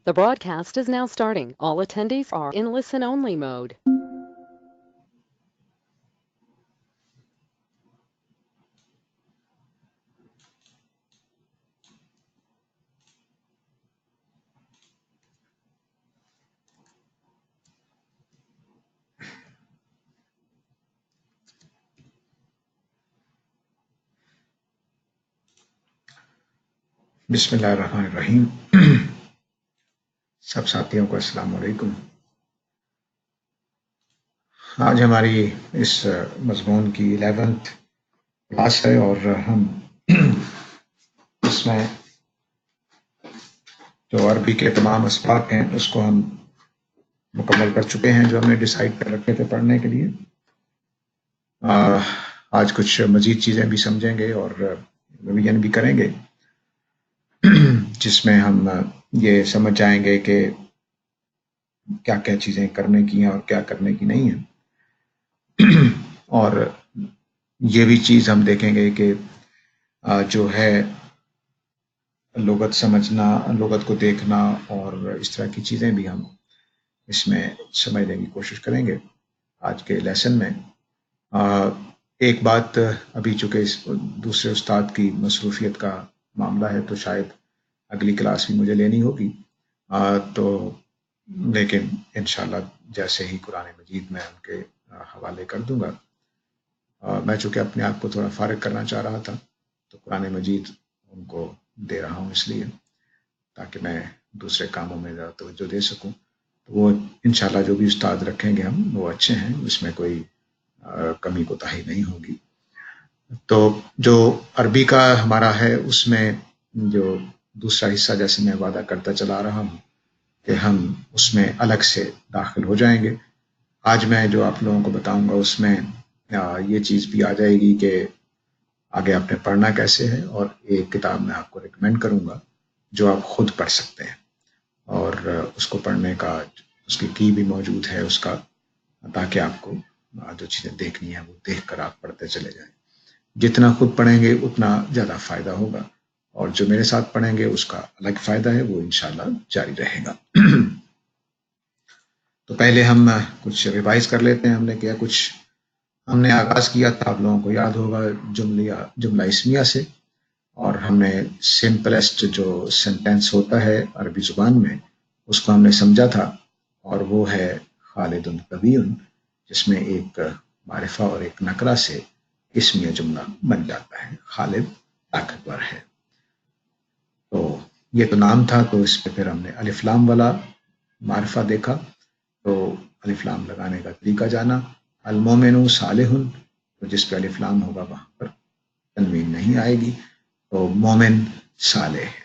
The broadcast is now starting. All attendees are in listen-only mode. بسم اللہ الرحمن الرحیم. سب ساتھیوں کو السلام علیکم. آج ہماری اس مضمون کی 11th کلاس ہے اور ہم اس میں جو عربی کے تمام اسباق ہیں اس کو ہم مکمل کر چکے ہیں جو ہم نے ڈیسائیڈ کر رکھے تھے پڑھنے کے لیے. آج کچھ مزید چیزیں بھی سمجھیں گے اور ریویژن بھی کریں گے جس میں ہم یہ سمجھ جائیں گے کہ کیا کیا چیزیں کرنے کی ہیں اور کیا کرنے کی نہیں ہیں. اور یہ بھی چیز ہم دیکھیں گے کہ جو ہے لغت سمجھنا، لغت کو دیکھنا اور اس طرح کی چیزیں بھی ہم اس میں سمجھنے کی کوشش کریں گے آج کے لیسن میں. ایک بات ابھی چونکہ اس دوسرے استاد کی مصروفیت کا معاملہ ہے تو شاید اگلی کلاس بھی مجھے لینی ہوگی، تو لیکن انشاءاللہ جیسے ہی قرآن مجید میں ان کے حوالے کر دوں گا. میں چونکہ اپنے آپ کو تھوڑا فارغ کرنا چاہ رہا تھا تو قرآن مجید ان کو دے رہا ہوں اس لیے تاکہ میں دوسرے کاموں میں زیادہ توجہ دے سکوں. تو وہ انشاءاللہ جو بھی استاد رکھیں گے ہم وہ اچھے ہیں، اس میں کوئی کمی کوتاہی نہیں ہوگی. تو جو عربی کا ہمارا ہے اس میں جو دوسرا حصہ جیسے میں وعدہ کرتا چلا رہا ہوں کہ ہم اس میں الگ سے داخل ہو جائیں گے. آج میں جو آپ لوگوں کو بتاؤں گا اس میں یہ چیز بھی آ جائے گی کہ آگے آپ نے پڑھنا کیسے ہے، اور ایک کتاب میں آپ کو ریکمینڈ کروں گا جو آپ خود پڑھ سکتے ہیں اور اس کو پڑھنے کا اس کی بھی موجود ہے اس کا، تاکہ آپ کو جو چیزیں دیکھنی ہیں وہ دیکھ کر آپ پڑھتے چلے جائیں. جتنا خود پڑھیں گے اتنا زیادہ فائدہ ہوگا، اور جو میرے ساتھ پڑھیں گے اس کا الگ فائدہ ہے، وہ انشاءاللہ جاری رہے گا. تو پہلے ہم کچھ ریوائز کر لیتے ہیں. ہم نے آغاز کیا تھا، آپ لوگوں کو یاد ہوگا، جملہ اسمیہ سے، اور ہم نے سمپلسٹ جو سینٹینس ہوتا ہے عربی زبان میں اس کو ہم نے سمجھا تھا، اور وہ ہے خالد قوی، جس میں ایک معرفہ اور ایک نکرہ سے اسمیہ جملہ بن جاتا ہے. خالد طاقتور ہے. تو یہ تو نام تھا، تو اس پہ پھر ہم نے الف لام والا معرفہ دیکھا. تو الف لام لگانے کا طریقہ جانا. المومن صالح، تو جس پہ الف لام ہوگا وہاں پر تنوین نہیں آئے گی، تو مومن صالح ہے.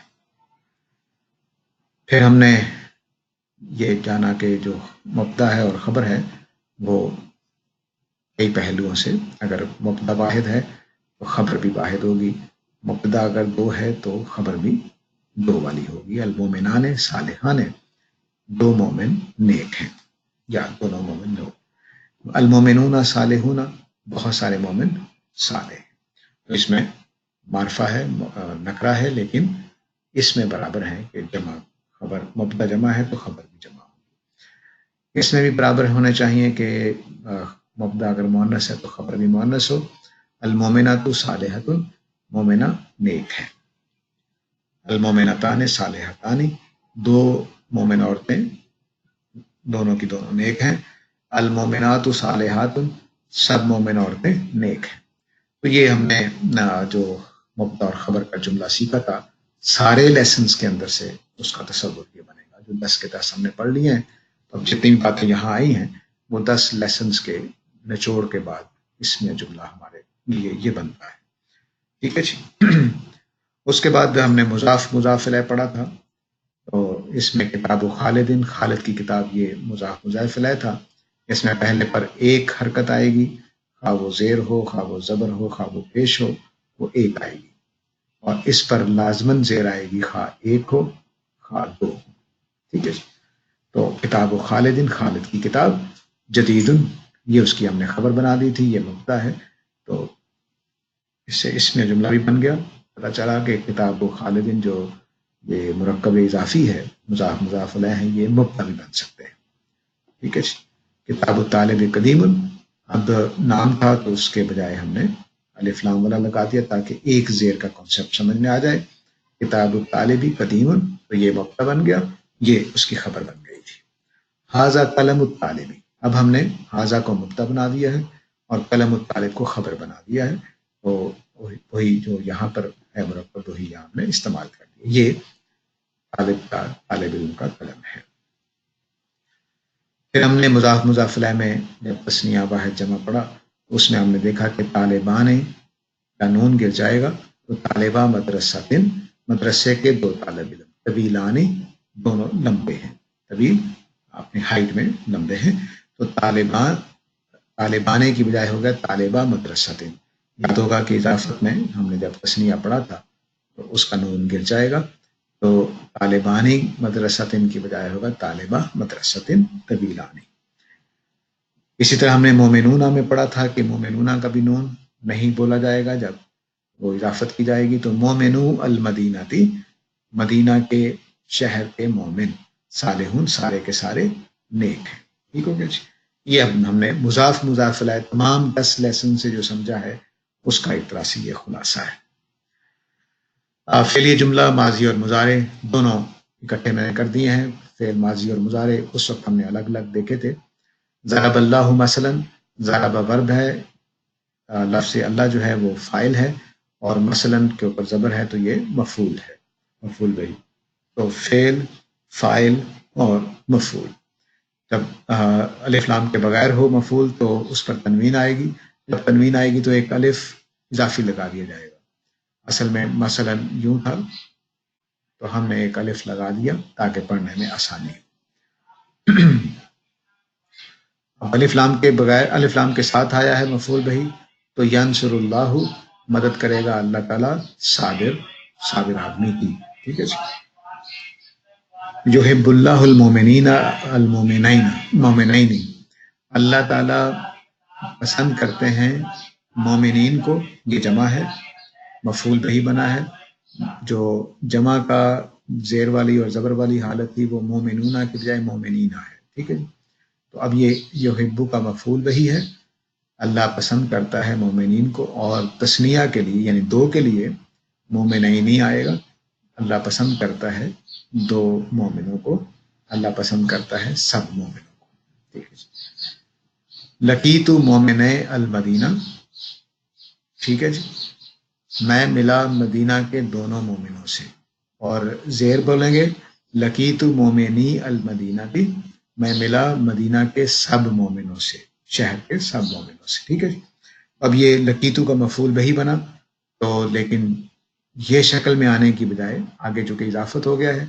پھر ہم نے یہ جانا کہ جو مبتدا ہے اور خبر ہے وہ کئی پہلوؤں سے، اگر مبتدا واحد ہے تو خبر بھی واحد ہوگی، مبتدا اگر دو ہے تو خبر بھی دو والی ہوگی. المومنان صالحان، دو مومن نیک ہیں یا دونوں مومن دو. المومنون صالحون، بہت سارے مومن صالح ہیں. تو اس میں معرفہ ہے، نکرہ ہے، لیکن اس میں برابر ہے کہ جمع خبر، مبتدا جمع ہے تو خبر بھی جمع ہوگی. اس میں بھی برابر ہونے چاہیے کہ مبتدا اگر مؤنث ہے تو خبر بھی مؤنث ہو. المومنات صالحات، مومنہ نیک ہے. المومنتان صالحتان، دو مومن عورتیں دونوں کی دونوں نیک ہیں. المومنات صالحات، سب مومن عورتیں نیک ہیں. تو یہ ہم نے جو مبتدا اور خبر کا جملہ سیکھا تھا، سارے لیسنز کے اندر سے اس کا تصور یہ بنے گا. جو 10 کے 10 ہم نے پڑھ لیے ہیں، اب جتنی بھی باتیں یہاں آئی ہیں وہ 10 لیسنز کے نچوڑ کے بعد اس میں جملہ ہمارے لیے یہ بنتا ہے. ٹھیک ہے جی. اس کے بعد ہم نے مضاف الیہ پڑھا تھا. تو اس میں کتاب خالدین، خالد کی کتاب، یہ مضاف الیہ تھا. اس میں پہلے پر ایک حرکت آئے گی، خواہ وہ زیر ہو، خواہ وہ زبر ہو، خواہ وہ پیش ہو، وہ ایک آئے گی. اور اس پر لازماً زیر آئے گی، خواہ ایک ہو خواہ دو ہو. ٹھیک ہے جی. تو کتاب خالدین، خالد کی کتاب. جدید، یہ اس کی ہم نے خبر بنا دی تھی، یہ مبتدا ہے. تو اس سے اس میں جملہ بھی بن گیا. پتا چلا کہ کتاب خالدین جو یہ مرکب اضافی ہے، مضاف مضاف علیہ ہیں، یہ مبتدا بھی بن سکتے ہیں. ٹھیک ہے جی. کتاب الطالب قدیم، اب نام تھا تو اس کے بجائے ہم نے الف لام والا لگا دیا تاکہ ایک زیر کا کانسیپٹ سمجھ میں آ جائے. کتاب الطالب قدیم، تو یہ مبتدا بن گیا، یہ اس کی خبر بن گئی تھی. حاذا قلم الطالب، اب ہم نے حاذا کو مبتدا بنا دیا ہے اور قلم الطالب کو خبر بنا دیا ہے. تو وہی جو یہاں پر ہے مرکب، وہی یہاں ہم نے استعمال کر دیا. یہ طالب علم کا قلم ہے. پھر ہم نے مضاف مضاف الیہ میں جب تثنیہ واحد جمع پڑا، اس میں ہم نے دیکھا کہ طالبان کا نون گر جائے گا، تو طالبہ مدرسۃ، مدرسے کے دو طالب علم، طویلانی دونوں لمبے ہیں، طویل اپنی ہائٹ میں لمبے ہیں، تو طالبانے کی بجائے ہو گیا طالبہ مدرسۃ. یاد ہوگا کہ اضافت میں ہم نے جب تثنیہ پڑھا تھا تو اس کا نون گر جائے گا، تو طالبانی مدرسۃ کی بجائے ہوگا طالبہ مدرسۃ طویلانی. اسی طرح ہم نے مومنونہ میں پڑھا تھا کہ مومنونہ کا بھی نون نہیں بولا جائے گا جب وہ اضافت کی جائے گی. تو مومنو المدینہ تھی، مدینہ کے شہر کے مومن، صالحون سارے کے سارے نیک ہیں. ٹھیک ہو گیا جی. یہ اب ہم نے مضاف مضاف علیہ تمام 10 لیسن سے جو سمجھا ہے اس کا ایک طرح سے یہ خلاصہ ہے. فعلی جملہ ماضی اور مضارع دونوں اکٹھے میں نے کر دیے ہیں. فعل ماضی اور مضارع اس وقت ہم نے الگ الگ دیکھے تھے. ضرب اللہ مثلا، ضرب ورب ہے، لفظ اللہ جو ہے وہ فائل ہے، اور مثلا کے اوپر زبر ہے تو یہ مفعول ہے، مفعول بہی. تو فعل، فائل اور مفعول. جب الف لام کے بغیر ہو مفعول تو اس پر تنوین آئے گی، جب تنوین آئے گی تو ایک الف اضافی لگا دیا جائے گا. اصل میں مثلا یوں تھا تو ہم نے ایک الف لگا دیا تاکہ پڑھنے میں آسانی ہو. الف لام کے بغیر، الف لام کے ساتھ آیا ہے مفعول بہی، تو ینصر اللہ، مدد کرے گا اللہ تعالیٰ صابر آدمی کی. ٹھیک ہے جی. یحب اللہ المومنین، اللہ تعالیٰ پسند کرتے ہیں مومنین کو، یہ جمع ہے، مفعول بہی بنا ہے. جو جمع کا زیر والی اور زبر والی حالت تھی وہ مومنونہ کی بجائے مومنینہ ہے. ٹھیک ہے جی. تو اب یہ یحب کا مفعول بہی ہے، اللہ پسند کرتا ہے مومنین کو، اور تثنیہ کے لیے یعنی دو کے لیے مومنین آئے گا. اللہ پسند کرتا ہے دو مومنوں کو، اللہ پسند کرتا ہے سب مومنوں کو. ٹھیک ہے جی. لقیت مومن المدینہ، ٹھیک ہے جی، میں ملا مدینہ کے دونوں مومنوں سے، اور زیر بولیں گے لقیت مومنی المدینہ بھی، میں ملا مدینہ کے سب مومنوں سے، شہر کے سب مومنوں سے. ٹھیک ہے جی. اب یہ لقیتو کا مفعول بہی بنا، تو لیکن یہ شکل میں آنے کی بجائے آگے چونکہ اضافت ہو گیا ہے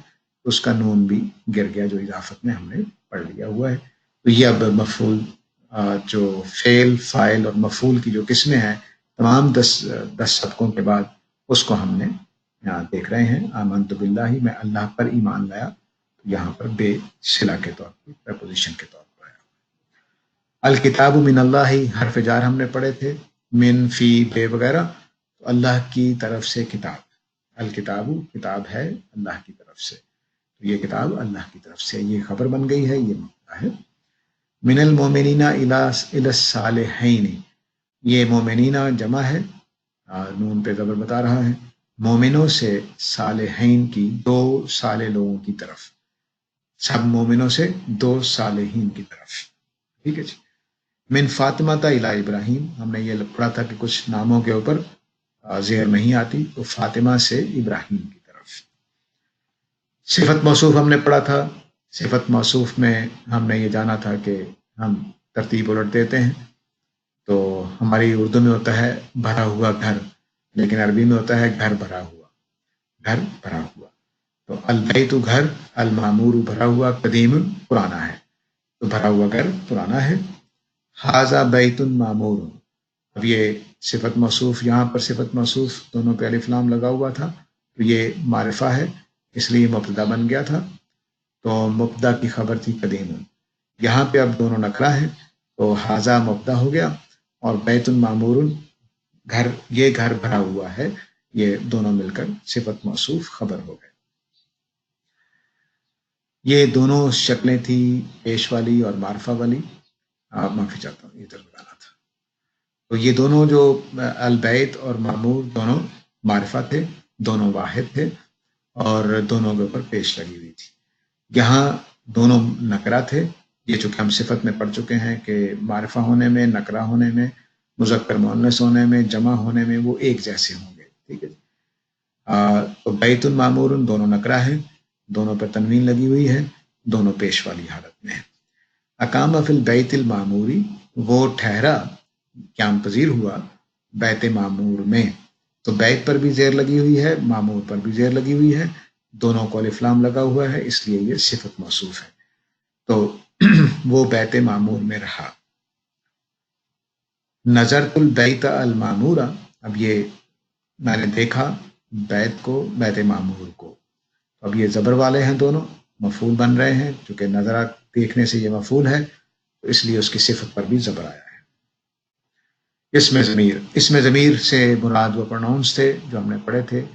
تو اس کا نون بھی گر گیا جو اضافت میں ہم نے پڑھ لیا ہوا ہے. تو یہ اب مفعول جو فعل، فاعل اور مفعول کی جو قسمیں ہیں تمام 10 سبقوں کے بعد اس کو ہم نے یہاں دیکھ رہے ہیں. آمنت باللہ، میں اللہ پر ایمان لایا، یہاں پر بے صلہ کے طور پر، پریپوزیشن کے طور پر آیا. الکتاب من اللہ، حرف جار ہم نے پڑھے تھے، من، فی، بے وغیرہ، تو اللہ کی طرف سے کتاب، الکتاب کتاب ہے اللہ کی طرف سے، تو یہ کتاب اللہ کی طرف سے، یہ خبر بن گئی ہے، یہ مبتدا ہے. من المومنین الی الصالحین، یہ مومنین جمع ہے، نون پہ زبر بتا رہا ہے، مومنوں سے صالحین کی، دو صالح لوگوں کی طرف، سب مومنوں سے دو صالحین کی طرف. ٹھیک ہے جی. من فاطمہ تا الی ابراہیم، ہم نے یہ پڑھا تھا کہ کچھ ناموں کے اوپر زیر نہیں آتی، تو فاطمہ سے ابراہیم کی طرف. صفت موصوف ہم نے پڑھا تھا، صفت موصوف میں ہم نے یہ جانا تھا کہ ہم ترتیب الٹ دیتے ہیں. تو ہماری اردو میں ہوتا ہے بھرا ہوا گھر، لیکن عربی میں ہوتا ہے گھر بھرا ہوا، گھر بھرا ہوا. تو البیت گھر، المعمور بھرا ہوا، قدیم پرانا ہے، تو بھرا ہوا گھر پرانا ہے. حاذا بیت معمور، اب یہ صفت موصوف، یہاں پر صفت موصوف دونوں پہ الف لام لگا ہوا تھا، تو یہ معرفہ ہے اس لیے مبتدا بن گیا تھا، تو مبتدا کی خبر تھی قدیم. یہاں پہ اب دونوں نکرہ ہیں تو حاذا مبتدا ہو گیا اور بیت معمور، گھر، یہ گھر بھرا ہوا ہے، یہ دونوں مل کر صفت موصوف خبر ہو گئے. یہ دونوں شکلیں تھیں، پیش والی اور معرفہ والی. معافی چاہتا ہوں، ادھر بتانا تھا. تو یہ دونوں جو البیت اور معمور دونوں معرفہ تھے، دونوں واحد تھے اور دونوں کے اوپر پیش لگی ہوئی تھی. یہاں دونوں نکرہ تھے. یہ چونکہ ہم صفت میں پڑھ چکے ہیں کہ معرفہ ہونے میں، نکرہ ہونے میں، مذکر مؤنث ہونے میں، جمع ہونے میں وہ ایک جیسے ہوں گے. ٹھیک ہے. تو بیت معمور دونوں نکرہ ہیں، دونوں پر تنوین لگی ہوئی ہے، دونوں پیش والی حالت میں ہیں. اقام فی البیت المعموری، وہ ٹھہرا، قیام پذیر ہوا بیت معمور میں. تو بیت پر بھی زیر لگی ہوئی ہے، معمور پر بھی زیر لگی ہوئی ہے، دونوں کو الف لام لگا ہوا ہے، اس لیے یہ صفت موصوف ہے. تو وہ بیت معمور میں رہا. نظرت البیت المعمورہ، اب یہ میں نے دیکھا بیت کو، بیت معمور کو. اب یہ زبر والے ہیں، دونوں مفعول بن رہے ہیں، چونکہ نظرہ دیکھنے سے یہ مفعول ہے تو اس لیے اس کی صفت پر بھی زبر آیا ہے. اس میں ضمیر سے مراد وہ پروناؤنس تھے جو ہم نے پڑھے تھے.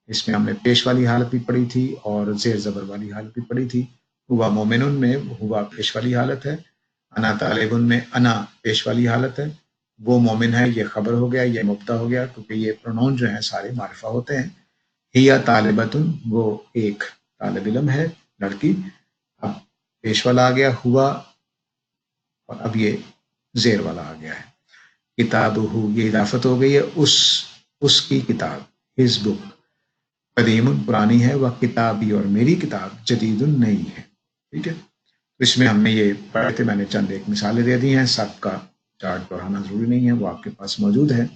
اس میں ہم نے پیش والی حالت بھی پڑھی تھی اور زیر زبر والی حالت بھی پڑھی تھی. ہوا مومنن میں ہوا پیش والی حالت ہے، انا طالبن میں انا پیش والی حالت ہے. وہ مومن ہے، یہ خبر ہو گیا، یہ مبتدا ہو گیا، کیونکہ یہ پروناؤن جو ہیں سارے معرفہ ہوتے ہیں. ہیا طالبتن، وہ ایک طالب علم ہے، لڑکی. اب پیش والا آ گیا ہوا اور اب یہ زیر والا آ گیا ہے. کتاب ہو، یہ اضافت ہو گئی ہے اس کی کتاب، ہز بک. قدیم پرانی ہے، وہ کتابی اور میری کتاب جدید نئی ہے. ٹھیک ہے. اس میں ہم نے یہ پڑھے تھے، میں نے چند ایک مثالیں دے دی ہیں، سب کا چارٹ پڑھانا ضروری نہیں ہے، وہ آپ کے پاس موجود ہے.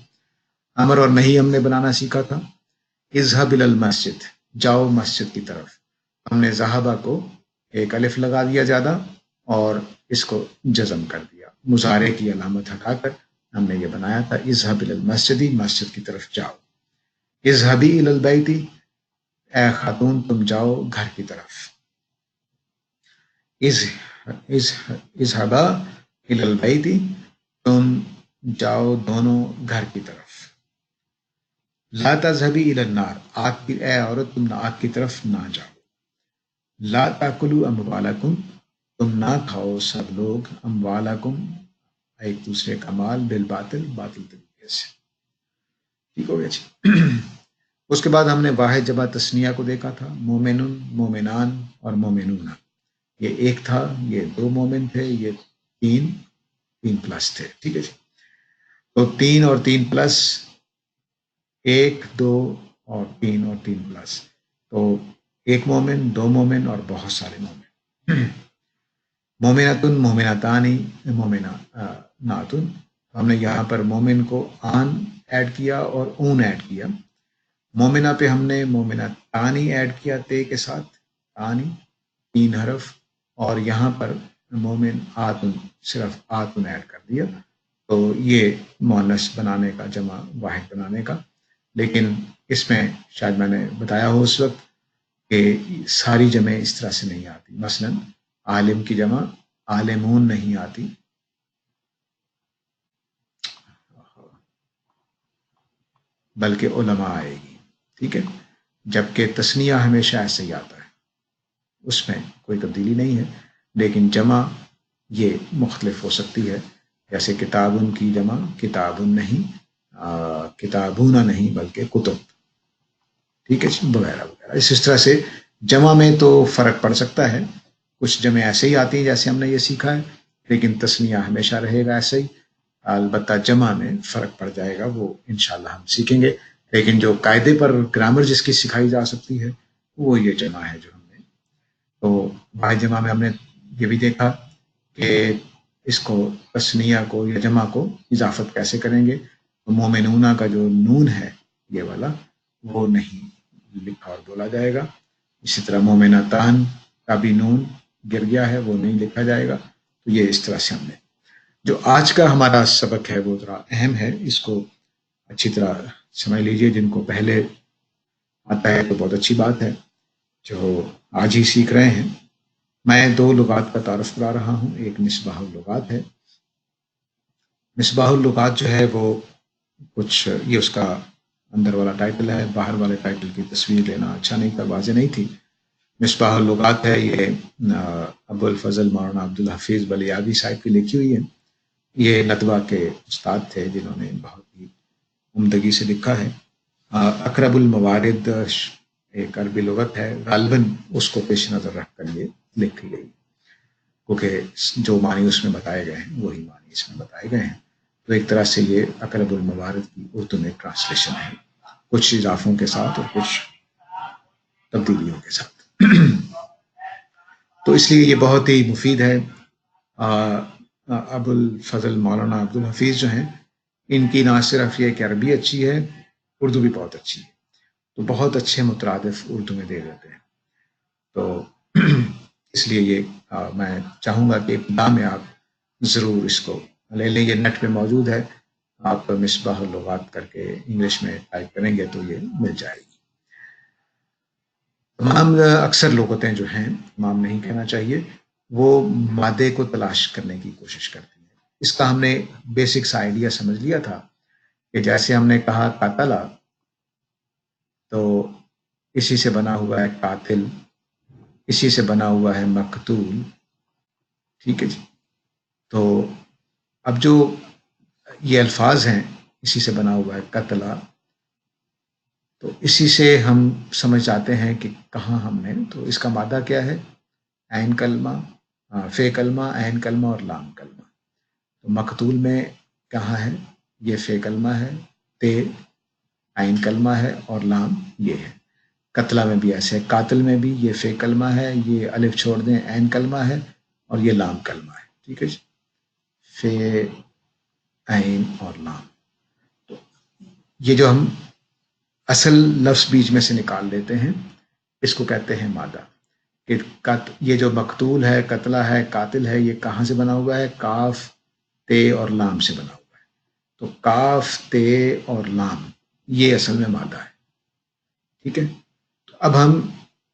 امر اور نہیں ہم نے بنانا سیکھا تھا. اذهب الى المسجد، جاؤ مسجد کی طرف. ہم نے ذہبہ کو ایک الف لگا دیا زیادہ اور اس کو جزم کر دیا، مضارع کی علامت ہٹا کر ہم نے یہ بنایا تھا اذهب الى المسجد، مسجد کی طرف جاؤ. اذهبي الى البيت، اے خاتون تم جاؤ گھر کی طرف. اذهبا الى البيت، تم جاؤ دونوں گھر کی طرف. لا تذهبي الى النار، آگ کی، اے عورت تم آگ کی طرف نہ جاؤ. لا تاکلوا اموالکم، تم نہ کھاؤ سب لوگ اموالکم ایک دوسرے کا مال، بالباطل، باطل طریقے سے. ٹھیک ہو گیا جی. اس کے بعد ہم نے واحد جمع تثنیہ کو دیکھا تھا، مومن، مومنان اور مومنون. یہ ایک تھا، یہ دو مومن تھے، یہ تین پلس تھے. ٹھیک ہے جی. تو تین اور تین پلس، ایک، دو اور تین پلس. تو ایک مومن، دو مومن اور بہت سارے مومن. مومنتن، مومنتانی، مومناتن. ہم نے یہاں پر مومن کو آن ایڈ کیا اور اون ایڈ کیا. مومنہ پہ ہم نے مومنتانی ایڈ کیا تے کے ساتھ، تانی، تین حرف، اور یہاں پر مومن آتن، صرف آتن ایڈ کر دیا. تو یہ مؤنث بنانے کا، جمع واحد بنانے کا. لیکن اس میں شاید میں نے بتایا ہو اس وقت کہ ساری جمع اس طرح سے نہیں آتی. مثلا عالم کی جمع عالمون نہیں آتی، بلکہ علماء آئے گی. ٹھیک ہے. جبکہ تثنیہ ہمیشہ ایسے ہی آتا ہے، اس میں کوئی تبدیلی نہیں ہے. لیکن جمع یہ مختلف ہو سکتی ہے، جیسے کتابن کی جمع کتابن نہیں، کتابون نہیں بلکہ کتب. ٹھیک ہے، وغیرہ وغیرہ. اس طرح سے جمع میں تو فرق پڑ سکتا ہے. کچھ جمع ایسے ہی آتی ہیں جیسے ہم نے یہ سیکھا ہے، لیکن تثنیہ ہمیشہ رہے گا ایسے ہی. البتہ جمع میں فرق پڑ جائے گا، وہ انشاءاللہ ہم سیکھیں گے. لیکن جو قاعدے پر گرامر جس کی سکھائی جا سکتی ہے وہ یہ جمع ہے جو ہم نے. تو واحد جمع میں ہم نے یہ بھی دیکھا کہ اس کو، تثنیہ کو یا جمع کو اضافت کیسے کریں گے. تو مومنونہ کا جو نون ہے یہ والا، وہ نہیں لکھا اور بولا جائے گا. اسی طرح مومنتان کا بھی نون گر گیا ہے، وہ نہیں لکھا جائے گا. تو یہ اس طرح سے ہم نے، جو آج کا ہمارا سبق ہے وہ ذرا اہم ہے، اس کو اچھی طرح سمجھ لیجئے. جن کو پہلے آتا ہے تو بہت اچھی بات ہے، جو آج ہی سیکھ رہے ہیں. میں دو لغات کا تعارف کرا رہا ہوں. ایک مصباح اللغات ہے. مصباح اللغات جو ہے وہ کچھ، یہ اس کا اندر والا ٹائٹل ہے، باہر والے ٹائٹل کی تصویر لینا اچھا نہیں تھا، واضح نہیں تھی. مصباح اللغات ہے، یہ ابو الفضل مولانا عبد الحفیظ بلیاگی صاحب کی لکھی ہوئی ہے. یہ ندوہ کے استاد تھے جنہوں نے بہت ہی عمدگی سے لکھا ہے. اقرب الموارد ایک عربی لغت ہے، غالباً اس کو پیش نظر رکھ کر یہ لکھی گئی، کیونکہ جو معنی اس میں بتائے گئے ہیں وہی معنی اس میں بتائے گئے ہیں. تو ایک طرح سے یہ اقرب الموارد کی اردو میں ٹرانسلیشن ہے، کچھ اضافوں کے ساتھ اور کچھ تبدیلیوں کے ساتھ. تو اس لیے یہ بہت ہی مفید ہے. ابو الفضل مولانا عبد الحفیظ جو ہیں، ان کی نہ صرف یہ کہ عربی اچھی ہے، اردو بھی بہت اچھی ہے. تو بہت اچھے مترادف اردو میں دے دیتے ہیں. تو اس لیے یہ میں چاہوں گا کہ ابتدا میں آپ ضرور اس کو لے لیں. یہ نیٹ پہ موجود ہے، آپ مصباح اللغات کر کے انگلش میں ٹائپ کریں گے تو یہ مل جائے گی. تمام اکثر لغتیں جو ہیں، تمام نہیں کہنا چاہیے، وہ مادے کو تلاش کرنے کی کوشش کرتی ہیں. اس کا ہم نے بیسک سا آئیڈیا سمجھ لیا تھا کہ جیسے ہم نے کہا قاتلہ، تو اسی سے بنا ہوا ہے قاتل، اسی سے بنا ہوا ہے مقتول. ٹھیک ہے جی. تو اب جو یہ الفاظ ہیں، اسی سے بنا ہوا ہے قتلہ. تو اسی سے ہم سمجھ جاتے ہیں کہ کہاں ہم نے، تو اس کا مادہ کیا ہے؟ عین کلمہ، فے کلمہ، عین کلمہ اور لام کلمہ. تو مقتول میں کہاں ہے؟ یہ فے کلمہ ہے، تے عین کلمہ ہے اور لام یہ ہے. قتلہ میں بھی ایسے ہے، قاتل میں بھی یہ فے کلمہ ہے، یہ الف چھوڑ دیں عین کلمہ ہے اور یہ لام کلمہ ہے. ٹھیک ہے جی. فے، عین اور لام. تو یہ جو ہم اصل لفظ بیچ میں سے نکال لیتے ہیں، اس کو کہتے ہیں مادہ. کہ یہ جو مقتول ہے، قتلہ ہے، قاتل ہے، یہ کہاں سے بنا ہوا ہے؟ کاف، تے اور لام سے بنا ہوا ہے. تو کاف، تے اور لام یہ اصل میں مادہ ہے. ٹھیک ہے. تو اب ہم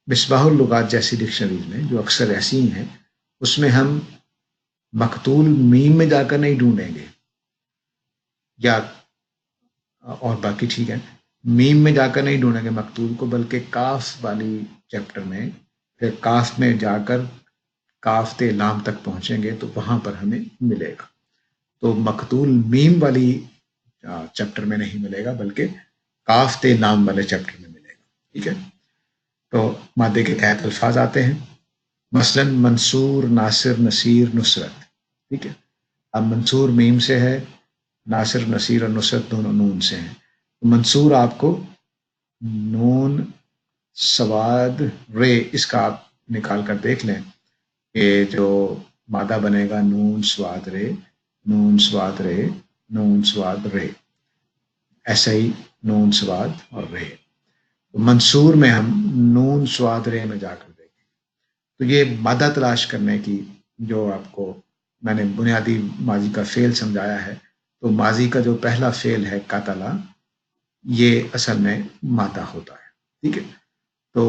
مصباح اللغات جیسی ڈکشنریز میں جو اکثر ایسی ہی ہیں، اس میں ہم مقتول میم میں جا کر نہیں ڈھونڈیں گے، یا اور باقی ٹھیک ہے، میم میں جا کر نہیں ڈھونڈیں گے مقتول کو، بلکہ کاف والی چیپٹر میں پھر کاف میں جا کر کاف تے لام تک پہنچیں گے تو وہاں پر ہمیں ملے گا. تو مقتول میم والی چیپٹر میں نہیں ملے گا، بلکہ کاف تے لام والے چیپٹر میں ملے گا. ٹھیک ہے. تو مادے کے تحت الفاظ آتے ہیں، مثلا منصور، ناصر، نصیر، نصرت. ٹھیک ہے. اب منصور میم سے ہے، ناصر، نصیر اور نصرت دونوں نون سے ہیں. منصور آپ کو نون سواد رے، اس کا آپ نکال کر دیکھ لیں کہ جو مادہ بنے گا نون سواد رے، نون سواد رے، نون سواد رے، ایسا ہی نون سواد اور رے. منصور میں ہم نون سواد رے میں جا کر دیکھیں. تو یہ مادہ تلاش کرنے کی جو آپ کو میں نے بنیادی ماضی کا فعل سمجھایا ہے، تو ماضی کا جو پہلا فعل ہے قاتلہ، یہ اصل میں مادہ ہوتا ہے. ٹھیک ہے. تو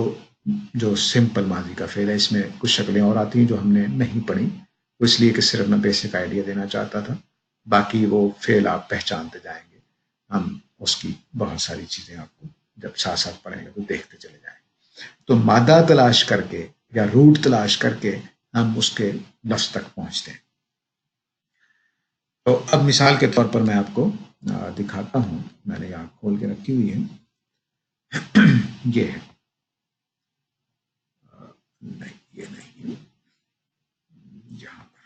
جو سمپل ماضی کا فعل ہے، اس میں کچھ شکلیں اور آتی ہیں جو ہم نے نہیں پڑھی، اس لیے کہ صرف میں بیسک آئیڈیا دینا چاہتا تھا. باقی وہ فعل آپ پہچانتے جائیں گے، ہم اس کی بہت ساری چیزیں آپ کو جب ساتھ ساتھ پڑھیں گے تو دیکھتے چلے جائیں گے. تو مادہ تلاش کر کے یا روٹ تلاش کر کے ہم اس کے لفظ تک پہنچتے ہیں. تو اب مثال کے طور پر میں آپ کو دکھاتا ہوں، میں نے یہاں کھول کے رکھی ہوئی ہے. یہ ہے، نہیں یہ نہیں، یہاں پر.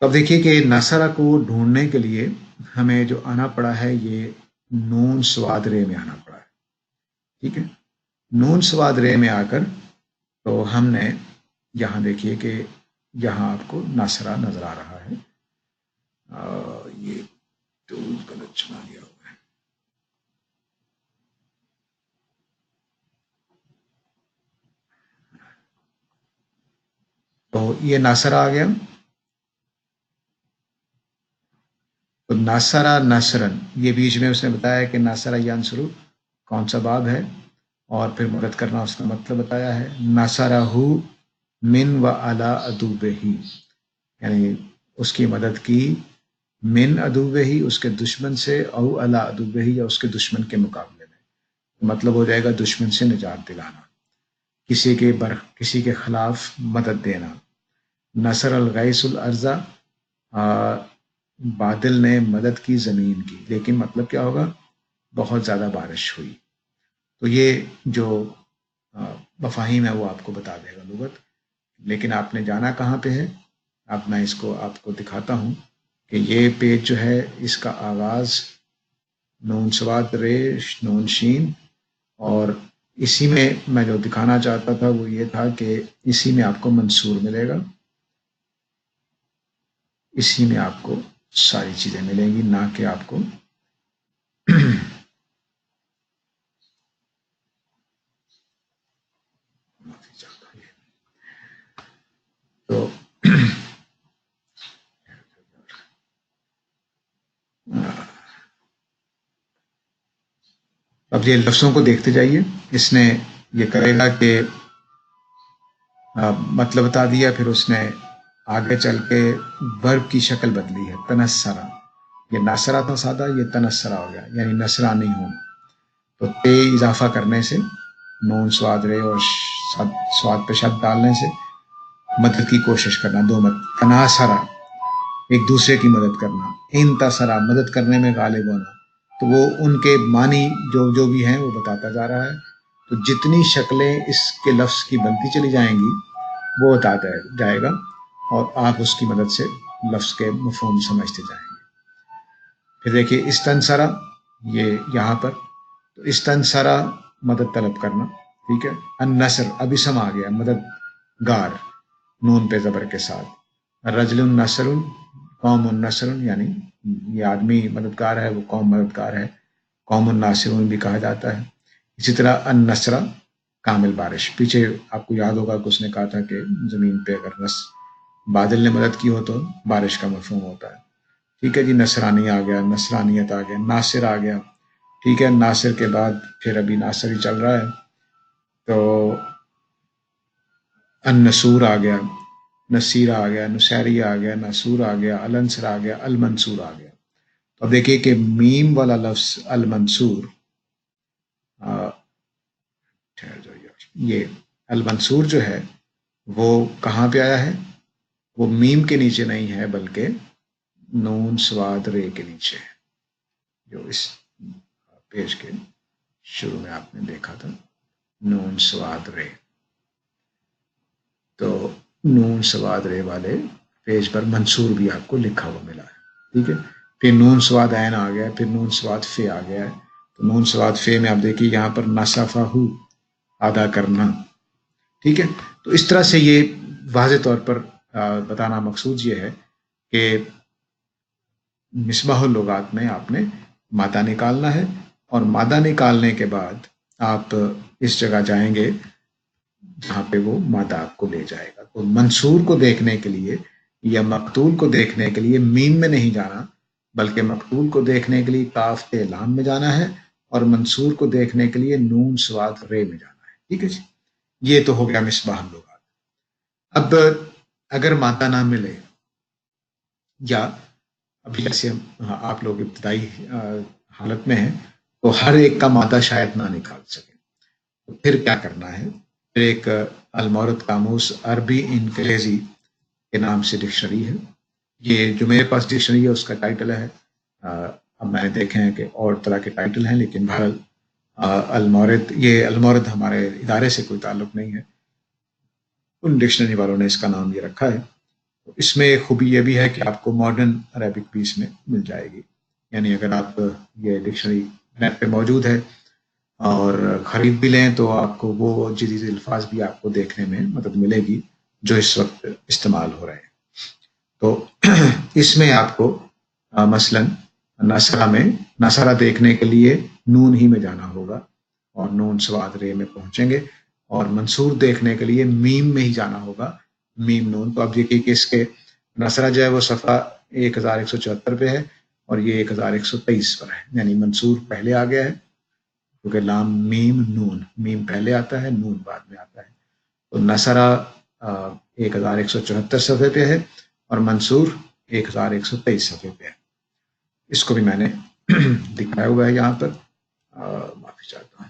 اب دیکھیے کہ نصرہ کو ڈھونڈنے کے لیے ہمیں جو آنا پڑا ہے، یہ نون سواد رے میں آنا پڑا ہے. ٹھیک ہے. نون سواد رے میں آ کر تو ہم نے یہاں دیکھیے کہ یہاں آپ کو نصرہ نظر آ رہا ہے. یہ ٹول غلط چلا گیا ہوا ہے. تو یہ ناصرہ آ گیا. تو ناصرہ نصرن، یہ بیچ میں اس نے بتایا کہ ناصرہ ینصرو کون سا باب ہے، اور پھر مدد کرنا اس کا مطلب بتایا ہے. ناصرہ من و علی ادوبہی، یعنی اس کی مدد کی من ادوبہی، اس کے دشمن سے، او علی ادوبہی یا اس کے دشمن کے مقابلے میں. مطلب ہو جائے گا دشمن سے نجات دلانا، کسی کے خلاف مدد دینا۔ نصر الغیث الارض، بادل نے مدد کی زمین کی، لیکن مطلب کیا ہوگا؟ بہت زیادہ بارش ہوئی۔ تو یہ جو مفاہیم ہے وہ آپ کو بتا دے گا لغت، لیکن آپ نے جانا کہاں پہ ہے؟ اب میں اس کو آپ کو دکھاتا ہوں کہ یہ پیج جو ہے اس کا آغاز نون سواد ریش نون شین، اور اسی میں جو دکھانا چاہتا تھا وہ یہ تھا کہ اسی میں آپ کو منصور ملے گا، اسی میں آپ کو ساری چیزیں ملیں گی، نہ کہ آپ کو تو اب یہ لفظوں کو دیکھتے جائیے، اس نے یہ کرے گا کہ مطلب بتا دیا، پھر اس نے آگے چل کے ورب کی شکل بدلی ہے، تنسرا، یہ ناصرہ تھا سادہ، یہ تنسرا ہو گیا، یعنی نصرانی ہوں۔ تو تے اضافہ کرنے سے، نون سواد رے اور سواد پہ شد ڈالنے سے مدد کی کوشش کرنا، دو مدد، تناسرا ایک دوسرے کی مدد کرنا، انتصرا مدد کرنے میں غالب ہونا۔ تو وہ ان کے معنی جو بھی ہیں وہ بتاتا جا رہا ہے۔ تو جتنی شکلیں اس کے لفظ کی بنتی چلی جائیں گی وہ بتاتا جائے گا، اور آپ اس کی مدد سے لفظ کے مفہوم سمجھتے جائیں گے۔ پھر دیکھیے استنصرا، یہ یہاں پر تو استنصرا مدد طلب کرنا، ٹھیک ہے۔ النصر اب اسم آ گیا، مددگار، نون پہ زبر کے ساتھ۔ رجل النصر، قوم النصر، یعنی یہ آدمی مددگار ہے، وہ قوم مددگار ہے، قوم الناصرون بھی کہا جاتا ہے۔ اسی طرح النصرہ کامل بارش، پیچھے آپ کو یاد ہوگا کہ اس نے کہا تھا کہ زمین پہ اگر بادل نے مدد کی ہو تو بارش کا مفہوم ہوتا ہے، ٹھیک ہے جی۔ نصرانی آ گیا، نصرانیت آ گیا، ناصر آ گیا، ٹھیک ہے۔ ناصر کے بعد پھر ابھی ناصر ہی چل رہا ہے، تو النصور آ گیا، نصیر آ گیا، نصیری آ گیا، نصور آ گیا، الانصر آ گیا، المنصور آ گیا۔ تو اب دیکھیے کہ میم والا لفظ المنصور، یہ المنصور جو ہے وہ کہاں پہ آیا ہے؟ وہ میم کے نیچے نہیں ہے بلکہ نون سواد رے کے نیچے ہے، جو اس پیج کے شروع میں آپ نے دیکھا تھا، نون سواد رے۔ تو نون سواد رے والے پیج پر منصور بھی آپ کو لکھا ہوا ملا ہے، ٹھیک ہے۔ پھر نون سواد عین آ گیا، پھر نون سواد فے آ گیا ہے۔ تو نون سواد فے میں آپ دیکھیے یہاں پر نصفہ ادا کرنا، ٹھیک ہے۔ تو اس طرح سے یہ واضح طور پر بتانا مقصود یہ ہے کہ مصباح اللغات میں آپ نے مادہ نکالنا ہے، اور مادہ نکالنے کے بعد آپ اس جگہ جائیں گے جہاں پہ وہ مادہ آپ کو لے جائے گا۔ تو منصور کو دیکھنے کے لیے یا مقتول کو دیکھنے کے لیے میم میں نہیں جانا، بلکہ مقتول کو دیکھنے کے لیے کاف کے لام میں جانا ہے، اور منصور کو دیکھنے کے لیے نون سواد رے میں جانا ہے، ٹھیک ہے جی۔ یہ تو ہو گیا مصباح اللغات۔ اب اگر مادہ نہ ملے، یا ابھی جیسے آپ لوگ ابتدائی حالت میں ہیں تو ہر ایک کا مادہ شاید نہ نکال سکیں، تو پھر کیا کرنا ہے؟ پھر ایک المورد قاموس عربی انگریزی کے نام سے ڈکشنری ہے، یہ جو میرے پاس ڈکشنری ہے اس کا ٹائٹل ہے، اب میں نے دیکھے ہیں کہ اور طرح کے ٹائٹل ہیں، لیکن بہرحال المورد، یہ المورد ہمارے ادارے سے کوئی تعلق نہیں ہے، ان ڈکشنری والوں نے اس کا نام یہ رکھا ہے۔ اس میں ایک خوبی یہ بھی ہے کہ آپ کو ماڈرن عربک بھی اس میں مل جائے گی، یعنی اگر آپ یہ ڈکشنری نیٹ پہ موجود ہے اور خرید بھی لیں تو آپ کو وہ جدید الفاظ بھی آپ کو دیکھنے میں مدد ملے گی جو اس وقت استعمال ہو رہے ہیں۔ تو اس میں آپ کو مثلاً نصرہ میں نصرہ دیکھنے کے لیے نون ہی میں جانا ہوگا، اور نون سواد رے میں پہنچیں گے، اور منصور دیکھنے کے لیے میم میں ہی جانا ہوگا، میم نون۔ تو اب دیکھیے کہ اس کے نصرہ جو ہے وہ صفحہ 1174 پہ ہے، اور یہ 1123 پر ہے، یعنی منصور پہلے آ گیا ہے کیونکہ لام میم نون، میم پہلے آتا ہے، نون بعد میں آتا ہے۔ تو نصرہ 1174 صفحے پہ ہے، اور منصور 1123 صفحے پہ ہے۔ اس کو بھی میں نے دکھایا ہوا ہے یہاں پر، معافی چاہتا ہوں۔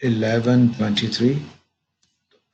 11-23।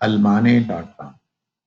almane.com।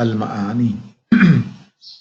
almani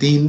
3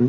2,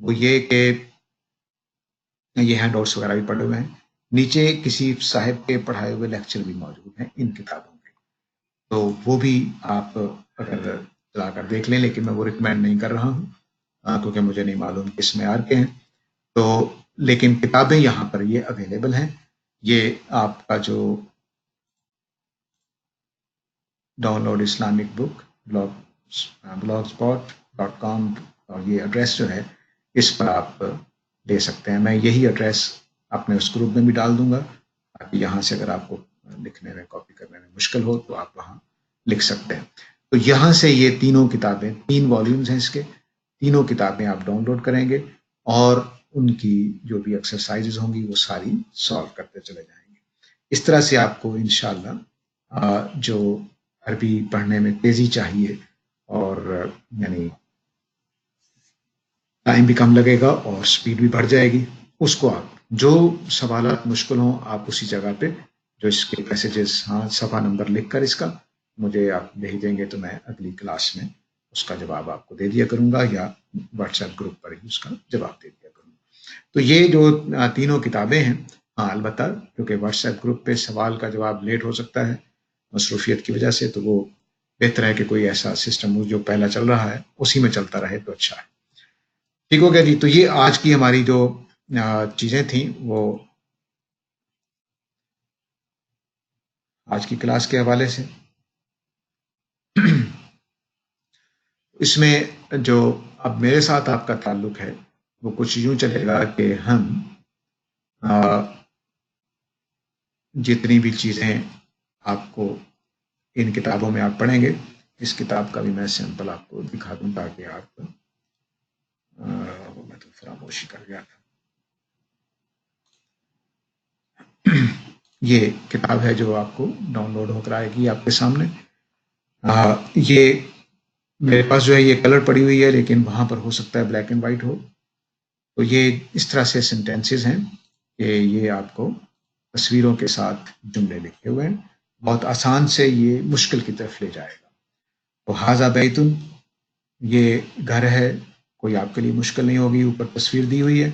وہ یہ کہ یہ ہینڈ آؤٹس وغیرہ بھی پڑے ہوئے ہیں، نیچے کسی صاحب کے پڑھائے ہوئے لیکچر بھی موجود ہیں ان کتابوں کے، تو وہ بھی آپ اگر چلا کر دیکھ لیں، لیکن میں وہ ریکمینڈ نہیں کر رہا ہوں کیونکہ مجھے نہیں معلوم کس معیار کے ہیں، تو لیکن کتابیں یہاں پر یہ اویلیبل ہیں۔ یہ آپ کا جو ڈاؤن لوڈ اسلامک بک blogspot.com اور یہ ایڈریس جو ہے اس پر آپ لے سکتے ہیں۔ میں یہی ایڈریس اپنے اس گروپ میں بھی ڈال دوں گا تاکہ یہاں سے اگر آپ کو لکھنے میں کاپی کرنے میں مشکل ہو تو آپ وہاں لکھ سکتے ہیں۔ تو یہاں سے یہ تینوں کتابیں، 3 والیومز ہیں اس کے، تینوں کتابیں آپ ڈاؤن لوڈ کریں گے اور ان کی جو بھی ایکسرسائزز ہوں گی وہ ساری سالو کرتے چلے جائیں گے۔ اس طرح سے آپ کو انشاءاللہ جو عربی پڑھنے میں تیزی چاہیے اور یعنی ٹائم بھی کم لگے گا اور سپیڈ بھی بڑھ جائے گی، اس کو آپ جو سوالات مشکل ہوں آپ اسی جگہ پہ جو اس کے میسیجز، صفحہ نمبر لکھ کر اس کا مجھے آپ بھیج دیں گے تو میں اگلی کلاس میں اس کا جواب آپ کو دے دیا کروں گا یا واٹس ایپ گروپ پر ہی اس کا جواب دے دیا کروں گا۔ تو یہ جو تینوں کتابیں ہیں، البتہ کیونکہ واٹس ایپ گروپ پہ سوال کا جواب لیٹ ہو سکتا ہے مصروفیت کی وجہ سے، تو وہ بہتر ہے کہ کوئی ایسا سسٹم جو پہلا چل رہا ہے اسی میں چلتا رہے تو اچھا ہے۔ ٹھیک ہو گیا جی؟ تو یہ آج کی ہماری جو چیزیں تھیں وہ آج کی کلاس کے حوالے سے، اس میں جو اب میرے ساتھ آپ کا تعلق ہے وہ کچھ یوں چلے گا کہ ہم جتنی بھی چیزیں آپ کو ان کتابوں میں آپ پڑھیں گے، اس کتاب کا بھی میں سیمپل آپ کو دکھا دوں تاکہ آپ میں تو فراموشی کر گیا تھا۔ یہ کتاب ہے جو آپ کو ڈاؤن لوڈ ہو کر آئے گی آپ کے سامنے۔ یہ میرے پاس جو ہے یہ کلر پڑی ہوئی ہے، لیکن وہاں پر ہو سکتا ہے بلیک اینڈ وائٹ ہو۔ تو یہ اس طرح سے سینٹینسز ہیں کہ یہ آپ کو تصویروں کے ساتھ جملے لکھے ہوئے ہیں، بہت آسان سے یہ مشکل کی طرف لے جائے گا۔ تو ھذا بیتن، یہ گھر ہے، کوئی آپ کے لیے مشکل نہیں ہوگی، اوپر تصویر دی ہوئی ہے،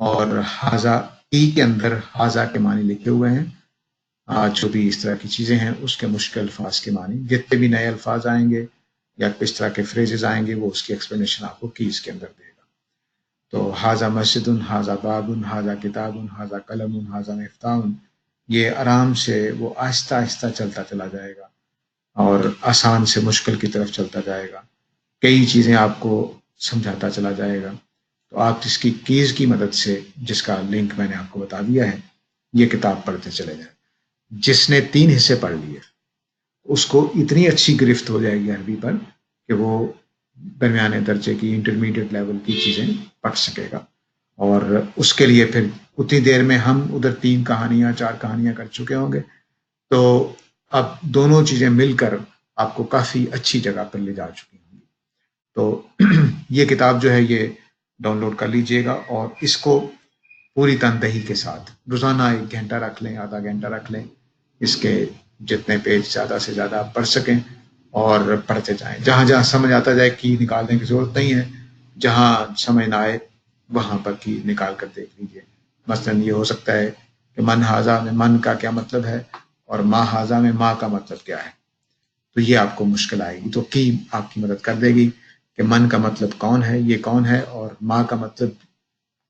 اور ھذا ای کے اندر ھذا کے معنی لکھے ہوئے ہیں۔ جو بھی اس طرح کی چیزیں ہیں اس کے مشکل الفاظ کے معنی، جتنے بھی نئے الفاظ آئیں گے یا کس طرح کے فریزز آئیں گے وہ اس کی ایکسپلینیشن آپ کو کیز کے اندر دے گا۔ تو ھذا مسجد، ھذا باب، ھذا کتاب، ھذا قلم، ھذا مفتاح، یہ آرام سے وہ آہستہ آہستہ چلتا چلا جائے گا اور آسان سے مشکل کی طرف چلتا جائے گا، کئی چیزیں آپ کو سمجھاتا چلا جائے گا۔ تو آپ اس کی کیز کی مدد سے، جس کا لنک میں نے آپ کو بتا دیا ہے، یہ کتاب پڑھتے چلے جائیں۔ جس نے 3 حصے پڑھ لیے اس کو اتنی اچھی گرفت ہو جائے گی عربی پر کہ وہ درمیانے درجے کی انٹرمیڈیٹ لیول کی چیزیں پڑھ سکے گا، اور اس کے لیے پھر اتنی دیر میں ہم ادھر 3 کہانیاں 4 کہانیاں کر چکے ہوں گے، تو اب دونوں چیزیں مل کر آپ کو کافی اچھی جگہ پر لے جا چکی ہوں گی۔ تو یہ کتاب جو ہے یہ ڈاؤن لوڈ کر لیجئے گا اور اس کو پوری تندہی کے ساتھ روزانہ 1 گھنٹہ رکھ لیں، آدھا گھنٹہ رکھ لیں، اس کے جتنے پیج زیادہ سے زیادہ آپ پڑھ سکیں اور پڑھتے جائیں۔ جہاں جہاں سمجھ آتا جائے کی نکالنے کی ضرورت نہیں ہے، جہاں سمجھ نہ آئے وہاں پر کی نکال کر دیکھ لیجئے۔ مثلا یہ ہو سکتا ہے کہ من ھذا میں من کا کیا مطلب ہے اور ما ھذا میں ما کا مطلب کیا ہے، تو یہ آپ کو مشکل آئے گی، تو کی آپ کی مدد کر دے گی کہ من کا مطلب کون ہے، یہ کون ہے، اور ما کا مطلب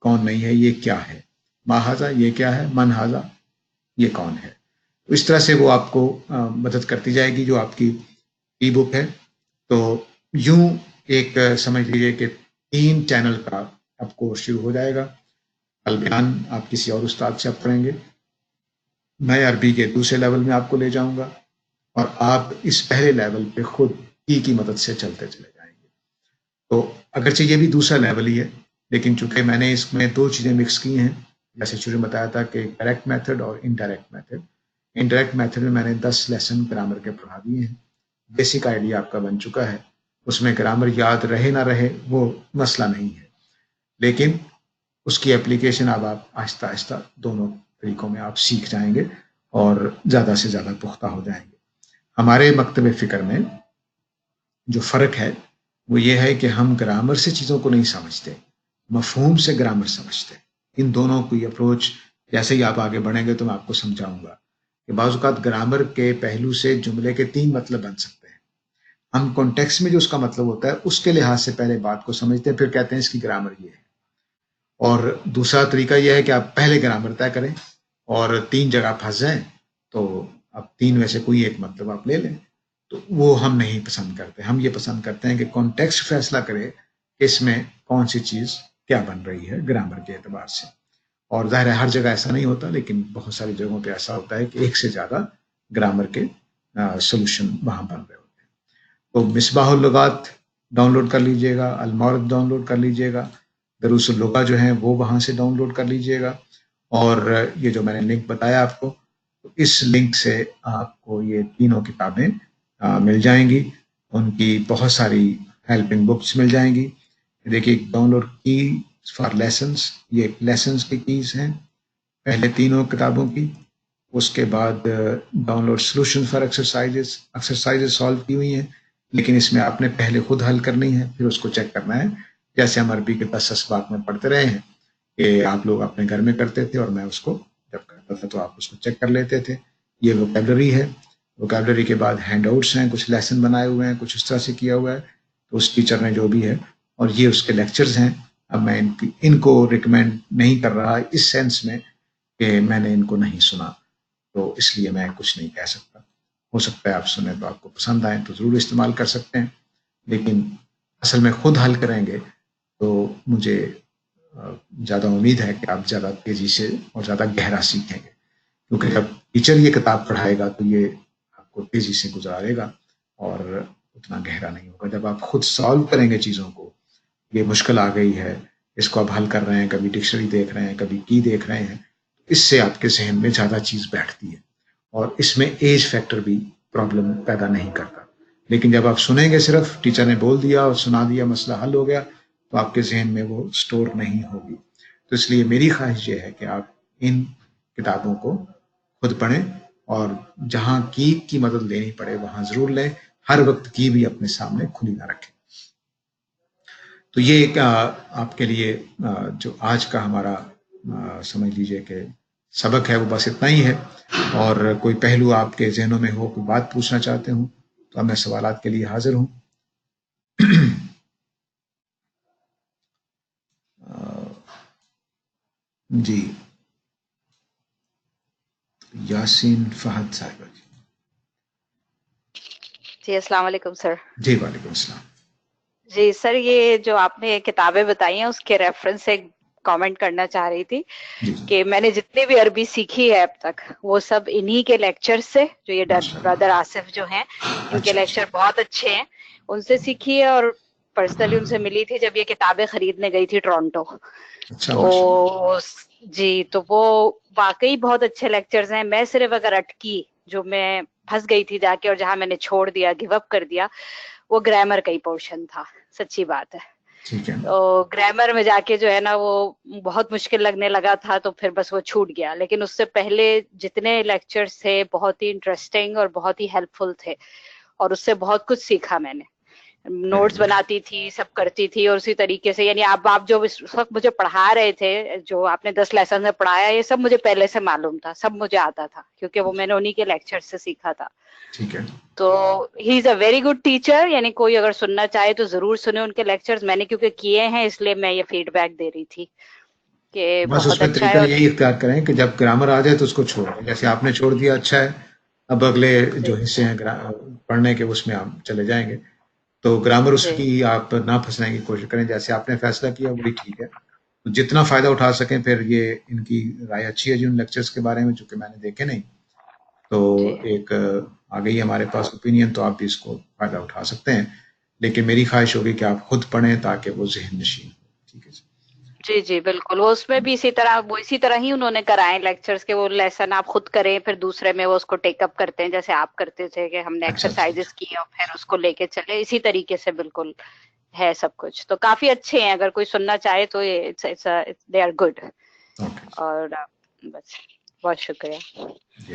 کون نہیں ہے، یہ کیا ہے، ما ھذا یہ کیا ہے، من ھذا یہ کون ہے۔ اس طرح سے وہ آپ کو مدد کرتی جائے گی جو آپ کی ای بک ہے۔ تو یوں ایک سمجھ لیجیے کہ 3 چینل کا اب کورس شروع ہو جائے گا۔ البیان آپ کسی اور استاد سے آپ پڑھیں گے، میں عربی کے دوسرے لیول میں آپ کو لے جاؤں گا، اور آپ اس پہلے لیول پہ خود ای کی مدد سے چلتے چلے جائیں گے۔ تو اگرچہ یہ بھی دوسرا لیول ہی ہے، لیکن چونکہ میں نے اس میں 2 چیزیں مکس کی ہیں، جیسے شروع میں بتایا تھا کہ ڈائریکٹ میتھڈ اور انڈائریکٹ میتھڈ۔ انڈائریکٹ میتھڈ میں نے 10 لیسن گرامر کے پڑھا دیے ہیں، بیسک آئیڈیا آپ کا بن چکا ہے، اس میں گرامر یاد رہے نہ رہے وہ مسئلہ نہیں ہے، لیکن اس کی اپلیکیشن اب آپ آہستہ آہستہ دونوں طریقوں میں آپ سیکھ جائیں گے اور زیادہ سے زیادہ پختہ ہو جائیں گے۔ ہمارے مکتب فکر میں جو فرق ہے وہ یہ ہے کہ ہم گرامر سے چیزوں کو نہیں سمجھتے، مفہوم سے گرامر سمجھتے ہیں. ان دونوں کی اپروچ جیسے ہی آپ آگے بڑھیں گے تو میں آپ کو سمجھاؤں گا کہ بعض اوقات گرامر کے پہلو سے جملے کے 3 مطلب بن سکتے ہیں. ہم کانٹیکسٹ میں جو اس کا مطلب ہوتا ہے اس کے لحاظ سے پہلے بات کو سمجھتے ہیں، پھر کہتے ہیں اس کی گرامر یہ ہے. اور دوسرا طریقہ یہ ہے کہ آپ پہلے گرامر طے کریں اور 3 جگہ پھنس جائیں تو اب 3 میں سے کوئی ایک مطلب آپ لے لیں. تو وہ ہم نہیں پسند کرتے. ہم یہ پسند کرتے ہیں کہ کانٹیکسٹ فیصلہ کرے کہ اس میں کون سی چیز کیا بن رہی ہے گرامر کے اعتبار سے. اور ظاہر ہے ہر جگہ ایسا نہیں ہوتا، لیکن بہت ساری جگہوں پہ ایسا ہوتا ہے کہ ایک سے زیادہ گرامر کے سولوشن وہاں بن رہے ہوتے ہیں. تو مصباح اللغات ڈاؤن لوڈ کر لیجئے گا، المعرف ڈاؤن لوڈ کر لیجئے گا، دروس اللغہ جو ہیں وہ وہاں سے ڈاؤن لوڈ کر لیجئے گا. اور یہ جو میں نے لنک بتایا آپ کو، اس لنک سے آپ کو یہ تینوں کتابیں مل جائیں گی. ان کی بہت ساری ہیلپنگ بکس مل جائیں گی. دیکھیے download key for lessons, یہ لیسنس کی کیز ہیں پہلے تینوں کتابوں کی. اس کے بعد download solution for exercises solve کی ہوئی ہیں، لیکن اس میں آپ نے پہلے خود حل کرنی ہے پھر اس کو چیک کرنا ہے. جیسے ہم عربی کے 10 اسباق میں پڑھتے رہے ہیں کہ آپ لوگ اپنے گھر میں کرتے تھے اور میں اس کو جب کرتا تھا تو آپ اس کو چیک کر لیتے تھے. یہ ووکیبلری ہے. ووکیبلری کے بعد ہینڈ آؤٹس ہیں، کچھ لیسن بنائے ہوئے ہیں، کچھ اس طرح سے کیا ہوا ہے تو اس ٹیچر نے جو بھی ہے، اور یہ اس کے لیکچرز ہیں. اب میں ان کو ریکمینڈ نہیں کر رہا اس سینس میں کہ میں نے ان کو نہیں سنا، تو اس لیے میں کچھ نہیں کہہ سکتا. ہو سکتا ہے آپ سنیں تو آپ کو پسند آئیں تو ضرور استعمال کر سکتے ہیں، لیکن اصل میں خود حل کریں گے تو مجھے زیادہ امید ہے کہ آپ زیادہ تیزی سے اور زیادہ گہرا سیکھیں گے. کیونکہ جب ٹیچر یہ کتاب پڑھائے گا تو یہ آپ کو تیزی سے گزارے گا اور اتنا گہرا نہیں ہوگا. جب آپ خود سالو کریں گے چیزوں کو، یہ مشکل آ گئی ہے، اس کو آپ حل کر رہے ہیں، کبھی ڈکشنری دیکھ رہے ہیں، کبھی کی دیکھ رہے ہیں، اس سے آپ کے ذہن میں زیادہ چیز بیٹھتی ہے اور اس میں ایج فیکٹر بھی پرابلم پیدا نہیں کرتا. لیکن جب آپ سنیں گے صرف ٹیچر نے بول دیا اور سنا دیا مسئلہ حل ہو گیا تو آپ کے ذہن میں وہ سٹور نہیں ہوگی. تو اس لیے میری خواہش یہ ہے کہ آپ ان کتابوں کو خود پڑھیں اور جہاں کی مدد لینی پڑے وہاں ضرور لیں. ہر وقت کی بھی اپنے سامنے کھلی نہ رکھیں. تو یہ ایک آپ کے لیے جو آج کا ہمارا سمجھ لیجئے کہ سبق ہے وہ بس اتنا ہی ہے. اور کوئی پہلو آپ کے ذہنوں میں ہو، کوئی بات پوچھنا چاہتے ہوں تو میں سوالات کے لیے حاضر ہوں. جی یاسین فہد صاحبہ جی. جی السلام علیکم سر. جی وعلیکم السلام. جی سر، یہ جو آپ نے کتابیں بتائی ہیں اس کے ریفرنس سے کامنٹ کرنا چاہ رہی تھی جی کہ میں نے جتنی بھی عربی سیکھی ہے اب تک وہ سب انہی کے لیکچر سے، جو یہ ماشاء اللہ. برادر آصف جو ہیں ان کے اچھا لیکچر اچھا بہت اچھے ہیں، ان سے سیکھی ہے. اور پرسنلی ان سے ملی تھی جب یہ کتابیں خریدنے گئی تھی ٹورانٹو. اچھا ماشاء اللہ. تو جی، تو وہ واقعی بہت اچھے لیکچرز ہیں. میں صرف اگر اٹکی جو میں پھنس گئی تھی جا کے اور جہاں میں نے چھوڑ دیا، گیو اپ کر دیا، وہ گرامر کا ہی پورشن تھا. سچی بات ہے. ٹھیک ہے. تو گرامر میں جا کے جو ہے نا وہ بہت مشکل لگنے لگا تھا، تو پھر بس وہ چھوٹ گیا. لیکن اس سے پہلے جتنے لیکچرز تھے بہت ہی انٹرسٹنگ اور بہت ہی ہیلپ فل تھے، اور اس سے بہت کچھ سیکھا. میں نے ویری نوٹس گڈ. بناتی تھی، سب کرتی تھی، اور اسی طریقے سے یعنی آپ جو اس وقت مجھے پڑھا رہے تھے، جو آپ نے 10 لیسن میں پڑھایا، یہ سب مجھے پہلے سے معلوم تھا، سب مجھے آتا تھا کیونکہ وہ میں نے انہی کے لیکچر سے سیکھا تھا. ٹھیک ہے. تو ہی از اے ویری گڈ ٹیچر. یعنی کوئی اگر سننا چاہے تو ضرور سنیں ان کے لیکچرز. میں نے کیونکہ کیے ہیں اس لیے میں یہ فیڈ بیک دے رہی تھی کہ بس اس بہت میں اچھا ہے. طریقہ اور یہی اختیار کریں کہ جب گرامر آ جائے تو اس کو چھوڑیں. جیسے آپ نے چھوڑ دیا، اچھا ہے. اب اگلے جی جو حصے ہیں پڑھنے کے اس میں آپ چلے جائیں گے. تو گرامر اس جی کی آپ نہ پھنسنے کی کوشش کریں. جیسے آپ نے فیصلہ کیا وہی ٹھیک ہے. تو جتنا فائدہ اٹھا سکیں. پھر یہ ان کی رائے اچھی ہے جی ان لیکچرز کے بارے میں، چونکہ میں نے دیکھے نہیں تو جی ایک آ گئی ہمارے پاس اوپینین، تو آپ بھی اس کو فائدہ اٹھا سکتے ہیں. لیکن میری خواہش ہوگی کہ آپ خود پڑھیں تاکہ وہ ذہن نشین ہو. ٹھیک ہے جی. جی جی بالکل. وہ اس میں بھی اسی طرح ہی انہوں نے کرائے لیکچرز کے. وہ لیسن آپ خود کریں، پھر دوسرے میں وہ اس کو ٹیک اپ کرتے ہیں جیسے آپ کرتے تھے کہ ہم نے اچھا اچھا ایکسرسائزز کی اور پھر اس کو لے کے چلے. اسی طریقے سے بالکل ہے سب کچھ. تو کافی اچھے ہیں، اگر کوئی سننا چاہے تو دے آر گڈ. اوکے اور بس بہت شکریہ. جی.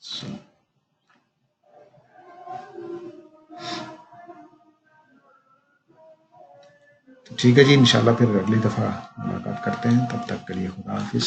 So, ٹھیک ہے جی، انشاءاللہ پھر اگلی دفعہ ملاقات کرتے ہیں، تب تک کے لیے خدا حافظ.